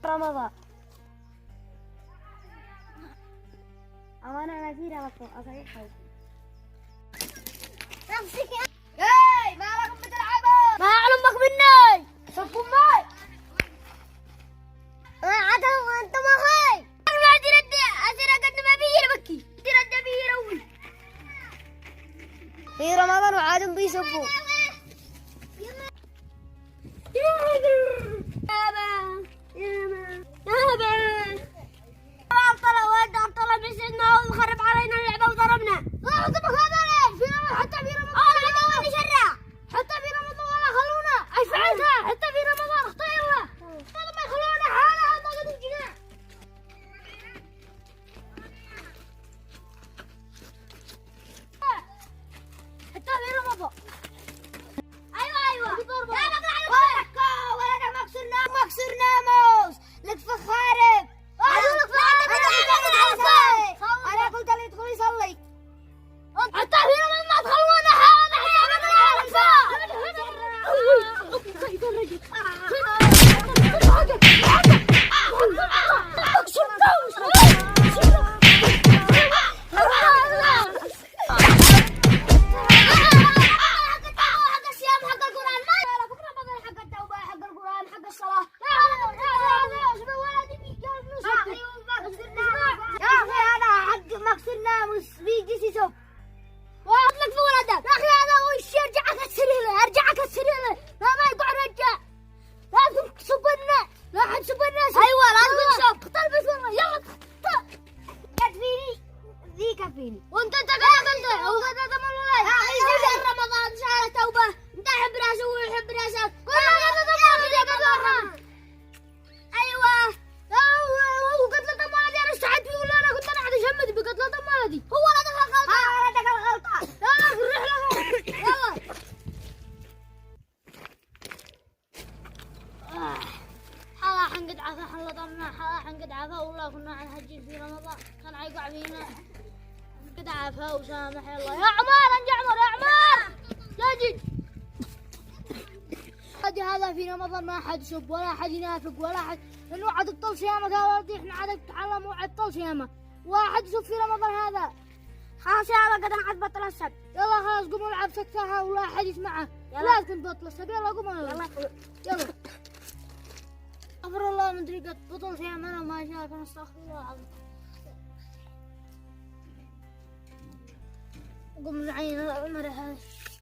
رمضان. أنا نذير على أصحيح. هاي ما لكم بتلعبوا؟ ما علمك مني. صفوا معي. عدو أنت ما هاي. أنا أدري قد ما بيجي بكي. أدري بيجي روي. في رمضان وعادم بيسبوا. خرب علينا اللعبة وضربنا. حتى في رمضان حتى في رمضان ولا خلونا. ايش فعلتها؟ حتى في رمضان اختار الله. هذا ما يخلونا حالها ما قد الجناح. حتى في رمضان. ايوه ولا مكسور ناموس لك فخارب. انا قلت له يدخل يصلي. حتى في رمضان ما تخلونا حالنا. وانت تقابلت هو هذا تمر ولا يا اخي شهر رمضان شهر توبه انت حب راسه ويحب راسك كل هذا تمر يا قدر. ايوه وقتل تمر انا استعد فيه ولا انا كنت انا قاعد اشمد بقتل تمر دي هو لا دخل غلطه. لا دخل غلطه. لا روح له يلا. حلا حنقد عفا حلا ضمنا حلا حنقد عفا والله كنا على الحج في رمضان كان عيقع فينا قد عفا وسامح الله. يا عمار انجع عمر يا عمار لا جد. هذا في رمضان ما حد يسب ولا حد ينافق ولا حد لانه عاد الطل صيامك هذا احنا عاد نتعلم وعد طل صيامه واحد يسب في رمضان هذا خلاص يا قد انا عاد بطل السب. يلا خلاص قوموا العب سكتها ولا حد يسمعها. لازم بطل السب. يلا قوموا يلا. استغفر الله من ادري قد بطل صيام انا ما شاف. انا استغفر الله العظيم. قوم العين عمر هذا